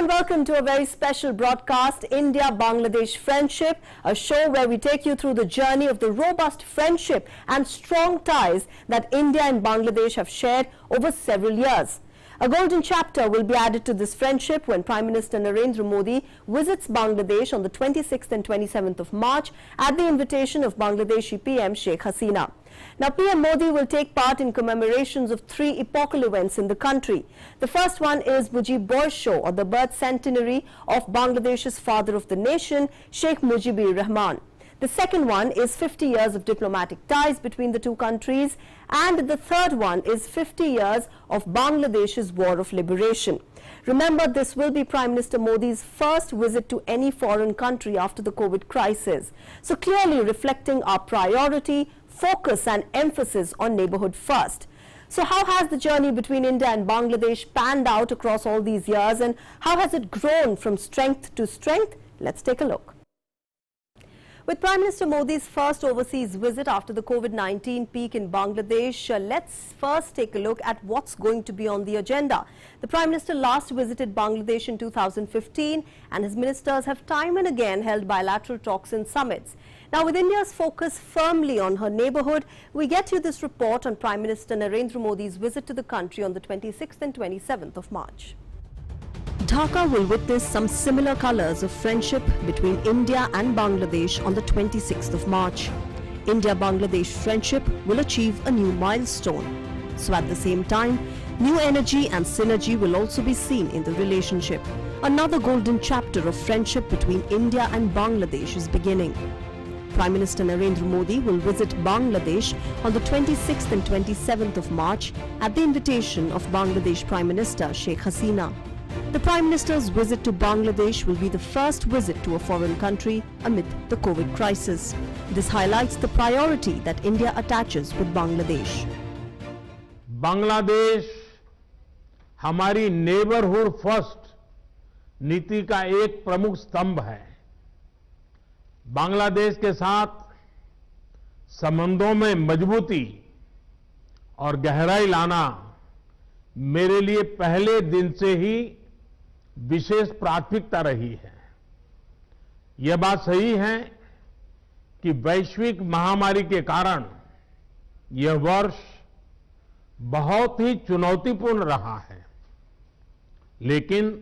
and welcome to a very special broadcast, India-Bangladesh Friendship, a show where we take you through the journey of the robust friendship and strong ties that India and Bangladesh have shared over several years. A golden chapter will be added to this friendship when Prime Minister Narendra Modi visits Bangladesh on the 26th and 27th of March at the invitation of Bangladeshi PM Sheikh Hasina. Now, PM Modi will take part in commemorations of three epochal events in the country. The first one is Mujib Borsho, or the birth centenary of Bangladesh's father of the nation, Sheikh Mujibur Rahman. The second one is 50 years of diplomatic ties between the two countries, and the third one is 50 years of Bangladesh's war of liberation. Remember, this will be Prime Minister Modi's first visit to any foreign country after the COVID crisis. So clearly reflecting our priority, focus and emphasis on neighborhood first. So how has the journey between India and Bangladesh panned out across all these years, and how has it grown from strength to strength? Let's take a look. With Prime Minister Modi's first overseas visit after the COVID-19 peak in Bangladesh, let's first take a look at what's going to be on the agenda. The Prime Minister last visited Bangladesh in 2015, and his ministers have time and again held bilateral talks and summits. Now, with India's focus firmly on her neighborhood, we get you this report on Prime Minister Narendra Modi's visit to the country on the 26th and 27th of March. Dhaka will witness some similar colors of friendship between India and Bangladesh on the 26th of March. India-Bangladesh friendship will achieve a new milestone. So at the same time, new energy and synergy will also be seen in the relationship. Another golden chapter of friendship between India and Bangladesh is beginning. Prime Minister Narendra Modi will visit Bangladesh on the 26th and 27th of March at the invitation of Bangladesh Prime Minister Sheikh Hasina. The Prime Minister's visit to Bangladesh will be the first visit to a foreign country amid the COVID crisis. This highlights the priority that India attaches with Bangladesh. Bangladesh हमारी neighbourhood first नीति का एक प्रमुख स्तंभ है। बांग्लादेश के साथ संबंधों में मजबूती और गहराई लाना मेरे लिए पहले दिन से ही विशेष प्राथमिकता रही है। यह बात सही है कि वैश्विक महामारी के कारण यह वर्ष बहुत ही चुनौतीपूर्ण रहा है, लेकिन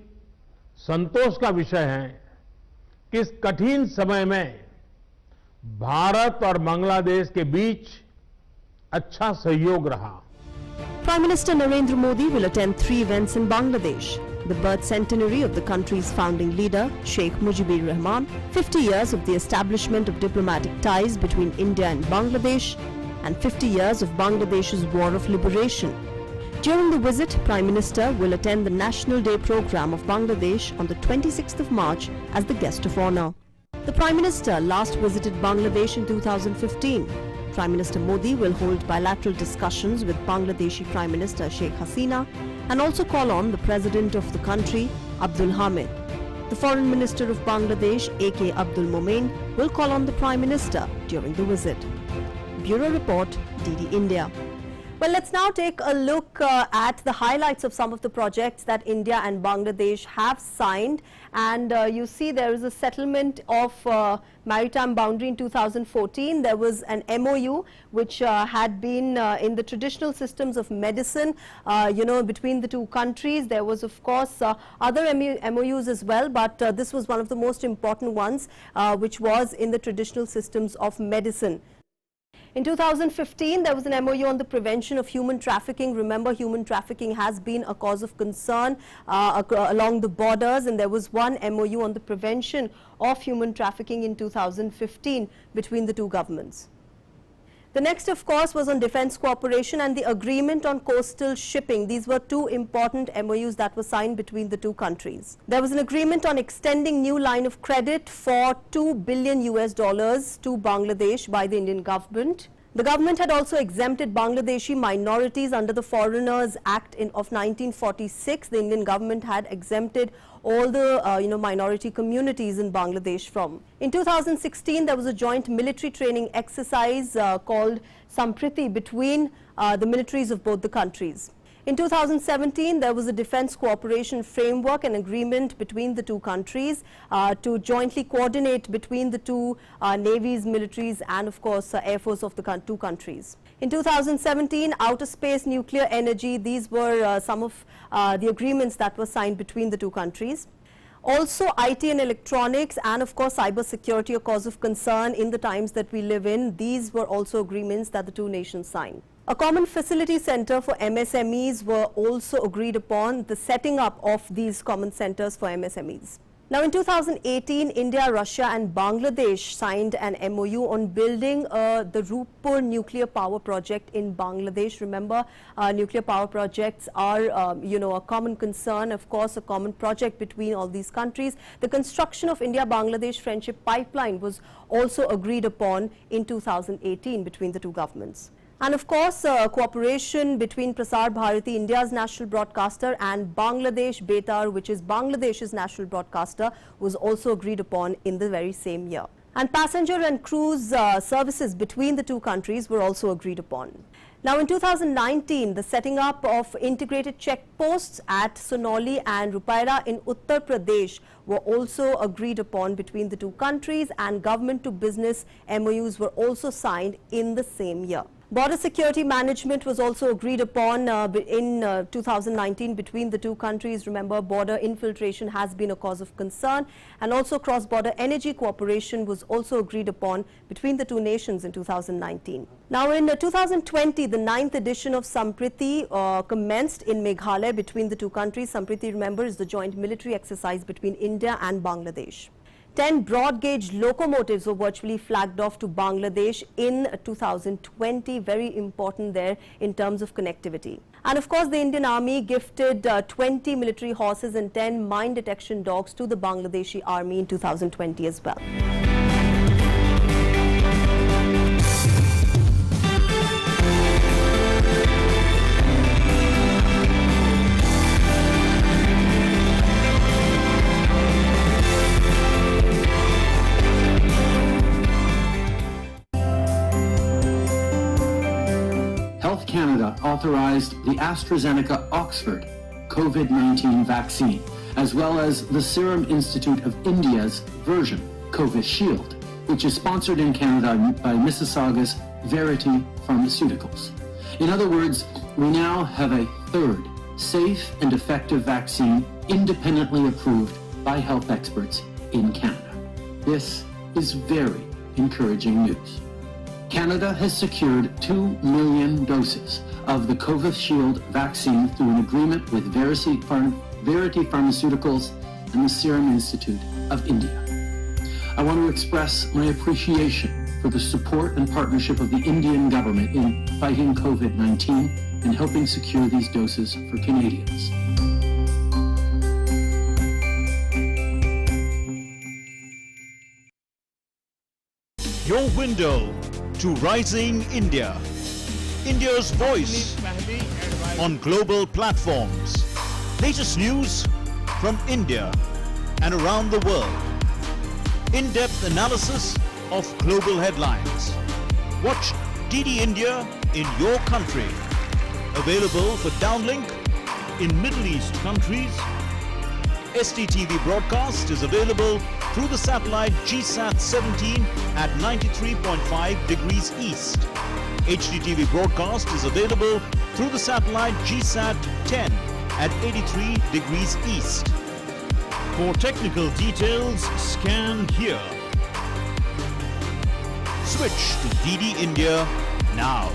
संतोष का विषय है कि इस कठिन समय में भारत और बांग्लादेश के बीच अच्छा सहयोग रहा। Prime Minister Narendra Modi will attend three events in Bangladesh. The birth centenary of the country's founding leader, Sheikh Mujibur Rahman, 50 years of the establishment of diplomatic ties between India and Bangladesh, and 50 years of Bangladesh's war of liberation. During the visit, Prime Minister will attend the National Day program of Bangladesh on the 26th of March as the guest of honor. The Prime Minister last visited Bangladesh in 2015. Prime Minister Modi will hold bilateral discussions with Bangladeshi Prime Minister Sheikh Hasina and also call on the President of the country, Abdul Hamid. The Foreign Minister of Bangladesh, A.K. Abdul Momen, will call on the Prime Minister during the visit. Bureau Report, DD India. Well, let's now take a look at the highlights of some of the projects that India and Bangladesh have signed. And you see there is a settlement of maritime boundary in 2014. There was an MOU which had been in the traditional systems of medicine, between the two countries. There was, of course, other MOUs as well, but this was one of the most important ones, which was in the traditional systems of medicine. In 2015, there was an MOU on the prevention of human trafficking. Remember, human trafficking has been a cause of concern along the borders, and there was one MOU on the prevention of human trafficking in 2015 between the two governments. The next, of course, was on defense cooperation and the agreement on coastal shipping. These were two important MOUs that were signed between the two countries. There was an agreement on extending new line of credit for $2 billion to Bangladesh by the Indian government. The government had also exempted Bangladeshi minorities under the Foreigners Act of 1946. The Indian government had exempted all the minority communities in Bangladesh from. In 2016, there was a joint military training exercise called Sampriti between the militaries of both the countries. In 2017, there was a defense cooperation framework and agreement between the two countries to jointly coordinate between the two navies, militaries and of course air force of the two countries. In 2017, outer space, nuclear energy, these were some of the agreements that were signed between the two countries. Also, IT and electronics and of course cyber security, a cause of concern in the times that we live in. These were also agreements that the two nations signed. A common facility center for MSMEs were also agreed upon, the setting up of these common centers for MSMEs. Now in 2018, India, Russia and Bangladesh signed an MOU on building the Rooppur nuclear power project in Bangladesh. Remember, nuclear power projects are, a common concern, of course, a common project between all these countries. The construction of India-Bangladesh friendship pipeline was also agreed upon in 2018 between the two governments. And of course, cooperation between Prasar Bharati, India's national broadcaster, and Bangladesh Betar, which is Bangladesh's national broadcaster, was also agreed upon in the very same year. And passenger and cruise services between the two countries were also agreed upon. Now in 2019, the setting up of integrated checkposts at Sonauli and Rupaira in Uttar Pradesh were also agreed upon between the two countries, and government to business MOUs were also signed in the same year. Border security management was also agreed upon in 2019 between the two countries. Remember, border infiltration has been a cause of concern, and also cross-border energy cooperation was also agreed upon between the two nations in 2019. Now in 2020, the 9th edition of Sampriti commenced in Meghalaya between the two countries. Sampriti, remember, is the joint military exercise between India and Bangladesh. 10 broad gauge locomotives were virtually flagged off to Bangladesh in 2020. Very important there in terms of connectivity. And of course, the Indian Army gifted 20 military horses and 10 mine detection dogs to the Bangladeshi Army in 2020 as well. Health Canada authorized the AstraZeneca Oxford COVID-19 vaccine, as well as the Serum Institute of India's version, Covishield, which is sponsored in Canada by Mississauga's Verity Pharmaceuticals. In other words, we now have a third safe and effective vaccine independently approved by health experts in Canada. This is very encouraging news. Canada has secured 2 million doses of the Covishield vaccine through an agreement with Verity Pharmaceuticals and the Serum Institute of India. I want to express my appreciation for the support and partnership of the Indian government in fighting COVID-19 and helping secure these doses for Canadians. Your window to rising India. India's voice on global platforms. Latest news from India and around the world. In-depth analysis of global headlines. Watch DD India in your country. Available for downlink in Middle East countries. STTV broadcast is available through the satellite GSAT 17 at 93.5 degrees east. HDTV broadcast is available through the satellite GSAT 10 at 83 degrees east. For technical details, scan here. Switch to DD India now.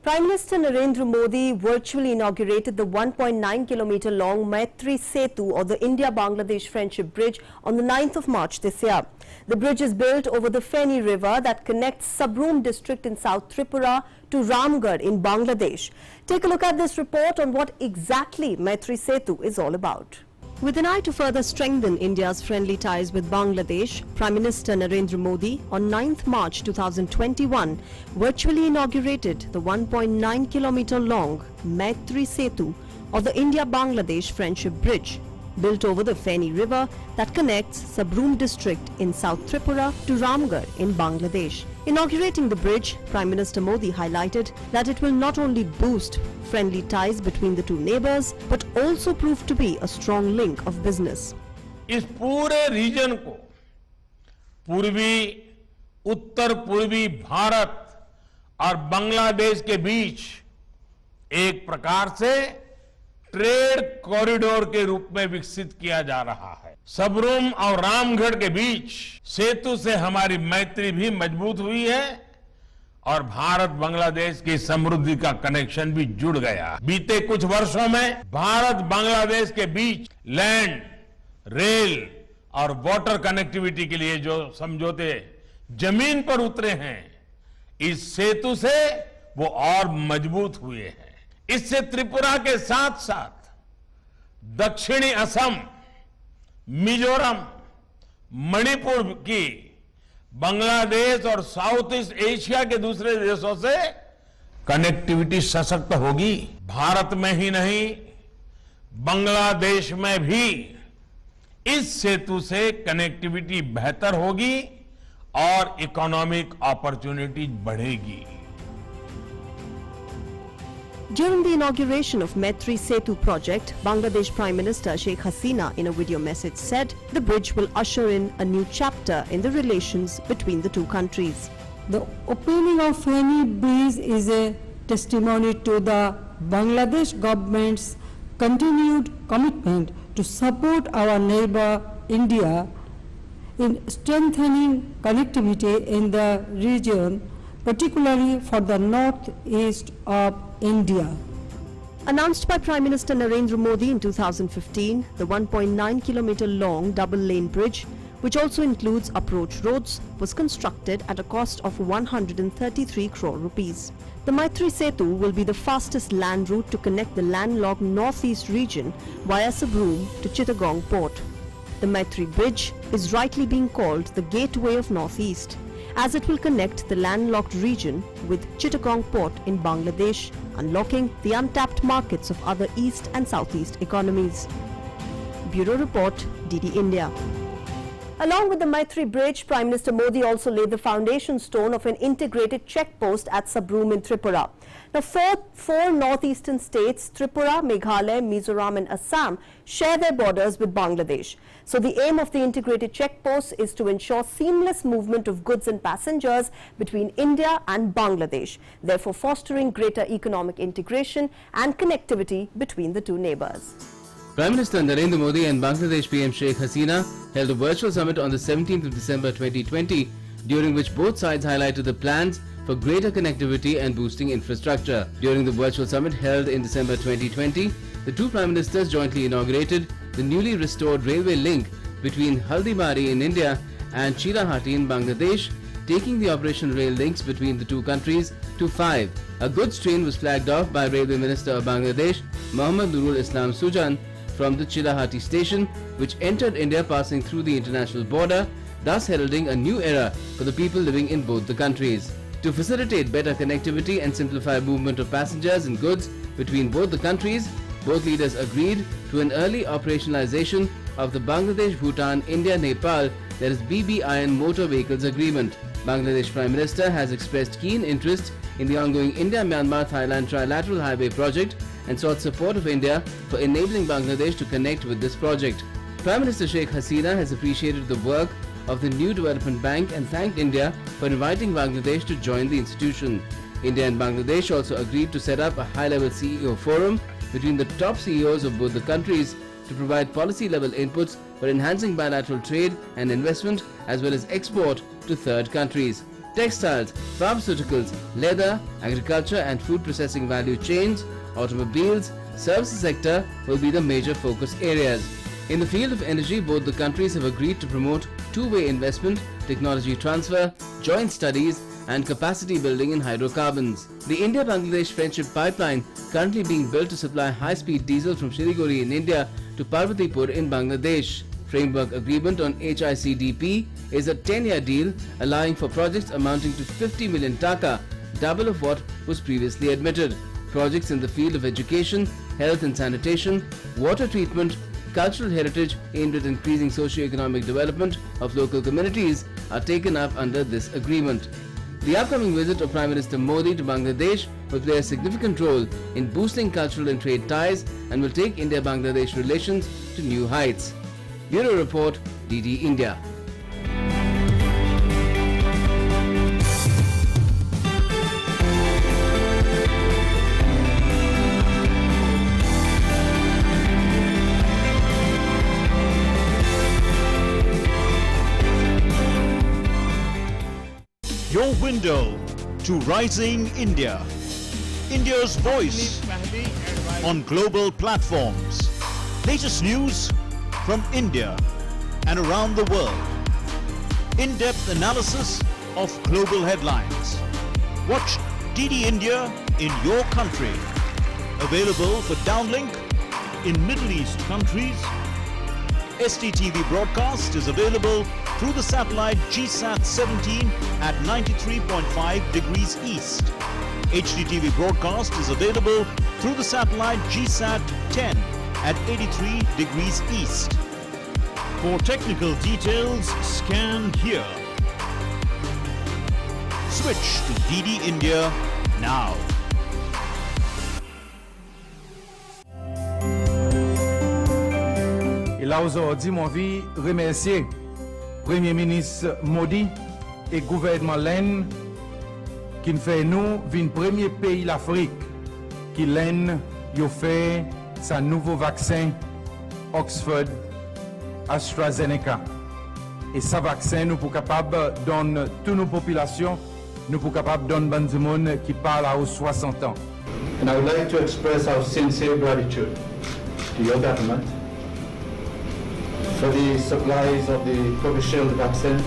Prime Minister Narendra Modi virtually inaugurated the 1.9-kilometer long Maitri Setu, or the India-Bangladesh Friendship Bridge, on the 9th of March this year. The bridge is built over the Feni River that connects Sabroom district in South Tripura to Ramgarh in Bangladesh. Take a look at this report on what exactly Maitri Setu is all about. With an eye to further strengthen India's friendly ties with Bangladesh, Prime Minister Narendra Modi on 9th March 2021 virtually inaugurated the 1.9-kilometer long Maitri Setu or the India-Bangladesh Friendship Bridge, built over the Feni River that connects Sabroom district in South Tripura to Ramgarh in Bangladesh. Inaugurating the bridge, Prime Minister Modi highlighted that it will not only boost friendly ties between the two neighbours but also prove to be a strong link of business. इस पूरे reason को पूर्वी उत्तर पूर्वी भारत और बांग्लादेश के बीच एक प्रकार से ट्रेड कॉरिडोर के रूप में विकसित किया जा रहा है। सबरूम और रामगढ़ के बीच सेतु से हमारी मैत्री भी मजबूत हुई है और भारत बांग्लादेश की समृद्धि का कनेक्शन भी जुड़ गया। बीते कुछ वर्षों में भारत बांग्लादेश के बीच लैंड, रेल और वाटर कनेक्टिविटी के लिए जो समझौते जमीन पर उतरे हैं, इस सेतु से वो और मजबूत हुए हैं। इससे त्रिपुरा के साथ साथ दक्षिणी असम, मिजोरम, मणिपुर की, बांग्लादेश और साउथ ईस्ट एशिया के दूसरे देशों से कनेक्टिविटी सशक्त होगी। भारत में ही नहीं, बांग्लादेश में भी इस सेतु से कनेक्टिविटी बेहतर होगी और इकोनॉमिक अपॉर्चुनिटी बढ़ेगी। During the inauguration of Maitri Setu project, Bangladesh Prime Minister Sheikh Hasina in a video message said the bridge will usher in a new chapter in the relations between the two countries. The opening of Feni Bridge is a testimony to the Bangladesh government's continued commitment to support our neighbor India in strengthening connectivity in the region, particularly for the northeast of India. Announced by Prime Minister Narendra Modi in 2015, the 1.9-kilometer long double-lane bridge, which also includes approach roads, was constructed at a cost of 133 crore rupees. The Maitri Setu will be the fastest land route to connect the landlocked northeast region via Sabroom to Chittagong port. The Maitri Bridge is rightly being called the gateway of northeast, as it will connect the landlocked region with Chittagong port in Bangladesh, unlocking the untapped markets of other east and southeast economies. Bureau Report, DD India. Along with the Maitri Bridge, Prime Minister Modi also laid the foundation stone of an integrated checkpost at Sabroom in Tripura. Now, four northeastern states, Tripura, Meghalaya, Mizoram and Assam, share their borders with Bangladesh. So the aim of the integrated checkpost is to ensure seamless movement of goods and passengers between India and Bangladesh, therefore fostering greater economic integration and connectivity between the two neighbors. Prime Minister Narendra Modi and Bangladesh PM Sheikh Hasina held a virtual summit on the 17th of December 2020, during which both sides highlighted the plans for greater connectivity and boosting infrastructure. During the virtual summit held in December 2020, the two Prime Ministers jointly inaugurated the newly restored railway link between Haldimari in India and Chilahati in Bangladesh, taking the operational rail links between the two countries to 5. A goods train was flagged off by Railway Minister of Bangladesh, Mohammad Nurul Islam Sujan, from the Chilahati station, which entered India passing through the international border, thus heralding a new era for the people living in both the countries. To facilitate better connectivity and simplify movement of passengers and goods between both the countries, both leaders agreed to an early operationalization of the Bangladesh-Bhutan-India-Nepal, that is BBIN Motor Vehicles Agreement. Bangladesh Prime Minister has expressed keen interest in the ongoing India-Myanmar-Thailand Trilateral Highway project and sought support of India for enabling Bangladesh to connect with this project. Prime Minister Sheikh Hasina has appreciated the work of the New Development Bank and thanked India for inviting Bangladesh to join the institution. India and Bangladesh also agreed to set up a high-level CEO forum between the top CEOs of both the countries to provide policy-level inputs for enhancing bilateral trade and investment as well as export to third countries. Textiles, pharmaceuticals, leather, agriculture and food processing value chains, automobiles, services sector will be the major focus areas. In the field of energy, both the countries have agreed to promote two-way investment, technology transfer, joint studies and capacity building in hydrocarbons. The India-Bangladesh Friendship Pipeline, currently being built to supply high-speed diesel from Siliguri in India to to Parvatipur in Bangladesh. Framework agreement on HICDP is a 10-year deal allowing for projects amounting to 50 million taka, double of what was previously admitted. Projects in the field of education, health and sanitation, water treatment, cultural heritage aimed at increasing socio-economic development of local communities are taken up under this agreement. The upcoming visit of Prime Minister Modi to Bangladesh will play a significant role in boosting cultural and trade ties and will take India-Bangladesh relations to new heights. Bureau Report, DD India. Your window to rising India. India's voice on global platforms. Latest news from India and around the world. In-depth analysis of global headlines. Watch DD India in your country. Available for downlink in Middle East countries. STTV broadcast is available through the satellite GSAT 17 at 93.5 degrees east. HDTV broadcast is available through the satellite GSAT 10 at 83 degrees east. For technical details, scan here. Switch to DD India now. Et là aujourd'hui, mon vie remercier Premier ministre Modi et gouvernement l'Inde qui fait nous vin premier pays l'Afrique qui l'Inde yo fait sa nouveau vaccin Oxford AstraZeneca. Et ce vaccin nous pour capable donner toute nos populations, nous pour capable donner ban du monde qui parle à 60 ans. And I would like to express our sincere gratitude to your government for the supplies of the Covishield vaccine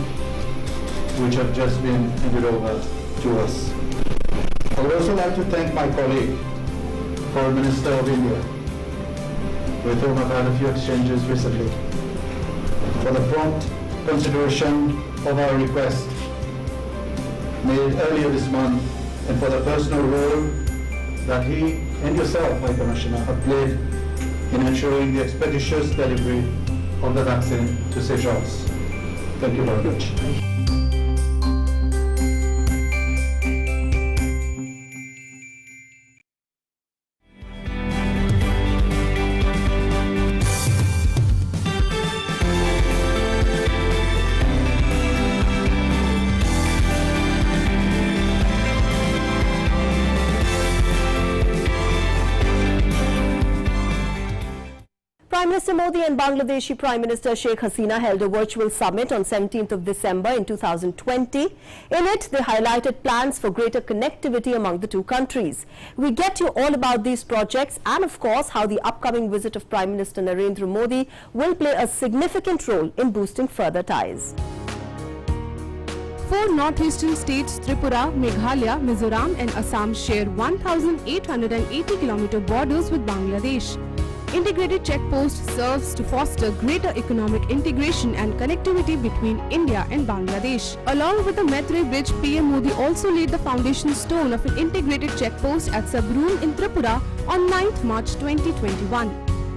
which have just been handed over to us. I would also like to thank my colleague, Foreign Minister of India, with whom I've had a few exchanges recently, for the prompt consideration of our request made earlier this month and for the personal role that he and yourself, my Commissioner, have played in ensuring the expeditious delivery of the vaccine to Seychelles. Thank you very much. Prime Minister Modi and Bangladeshi Prime Minister Sheikh Hasina held a virtual summit on 17th of December in 2020. In it, they highlighted plans for greater connectivity among the two countries. We get you all about these projects and, of course, how the upcoming visit of Prime Minister Narendra Modi will play a significant role in boosting further ties. Four northeastern states Tripura, Meghalaya, Mizoram and Assam share 1,880-kilometer borders with Bangladesh. Integrated checkpost serves to foster greater economic integration and connectivity between India and Bangladesh. Along with the Maitree Bridge, PM Modi also laid the foundation stone of an integrated checkpost at Sabroon in Tripura on 9th March 2021.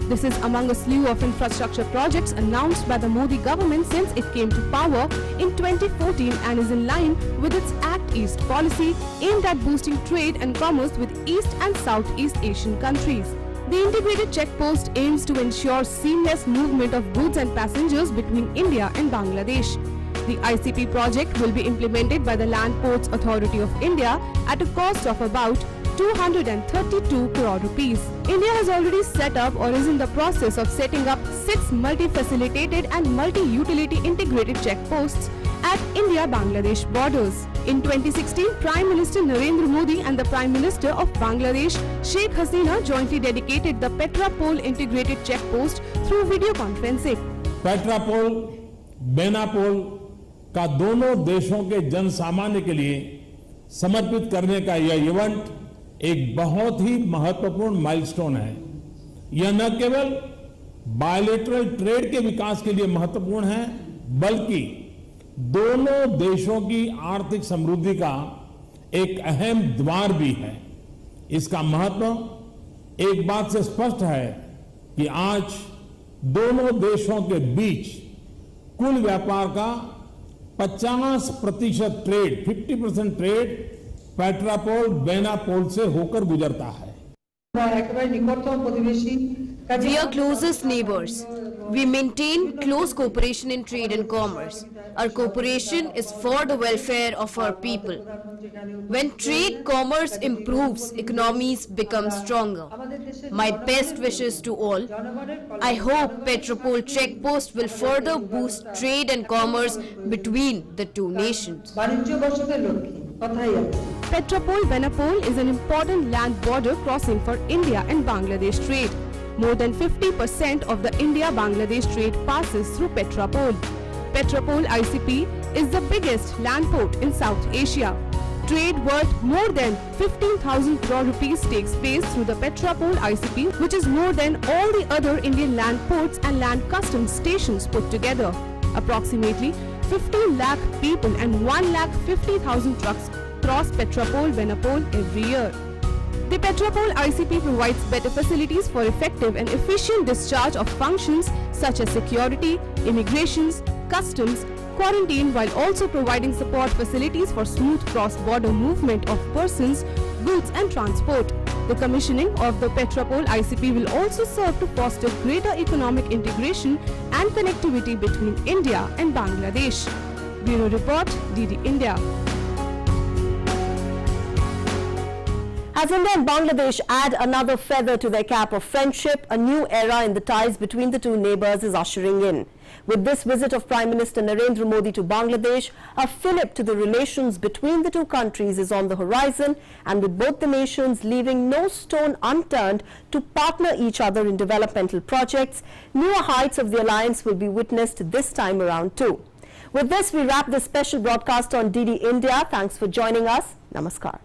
This is among a slew of infrastructure projects announced by the Modi government since it came to power in 2014 and is in line with its Act East policy aimed at boosting trade and commerce with East and Southeast Asian countries. The integrated checkpost aims to ensure seamless movement of goods and passengers between India and Bangladesh. The ICP project will be implemented by the Land Ports Authority of India at a cost of about 232 crore rupees. India has already set up or is in the process of setting up 6 multi-facilitated and multi-utility integrated checkposts at India-Bangladesh borders. In 2016, Prime Minister Narendra Modi and the Prime Minister of Bangladesh, Sheikh Hasina, jointly dedicated the Petrapol integrated checkpost through video conferencing. Petrapole, Benapole का दोनों देशों के जन सामान्य के लिए समर्पित करने का यह इवेंट एक बहुत ही महत्वपूर्ण माइलस्टोन है। यह न केवल बायलैटरल ट्रेड के विकास के लिए महत्वपूर्ण है, बल्कि दोनों देशों की आर्थिक समृद्धि का एक अहम द्वार भी है। इसका महत्व एक बात से स्पष्ट है कि आज दोनों देशों के बीच कुल व्यापार का 50% ट्रेड, 50% ट्रेड पेट्रापोल बेनापोल से होकर गुजरता है। We are closest neighbors. We maintain close cooperation in trade and commerce. Our cooperation is for the welfare of our people. When trade commerce improves, economies become stronger. My best wishes to all. I hope Petropol checkpost will further boost trade and commerce between the two nations. Petropol Benapole is an important land border crossing for India and Bangladesh trade. More than 50% of the India-Bangladesh trade passes through Petropol. Petropol ICP is the biggest land port in South Asia. Trade worth more than 15,000 crore rupees takes place through the Petropol ICP, which is more than all the other Indian land ports and land customs stations put together. Approximately 15 lakh people and 1,50,000 trucks cross Petropol Benapole every year. The Petropol ICP provides better facilities for effective and efficient discharge of functions such as security, immigrations, customs, quarantine, while also providing support facilities for smooth cross-border movement of persons, goods and transport. The commissioning of the Petropol ICP will also serve to foster greater economic integration and connectivity between India and Bangladesh. Bureau Report, DD India. As India and Bangladesh add another feather to their cap of friendship, a new era in the ties between the two neighbours is ushering in. With this visit of Prime Minister Narendra Modi to Bangladesh, a fillip to the relations between the two countries is on the horizon, and with both the nations leaving no stone unturned to partner each other in developmental projects, newer heights of the alliance will be witnessed this time around too. With this, we wrap this special broadcast on DD India. Thanks for joining us. Namaskar.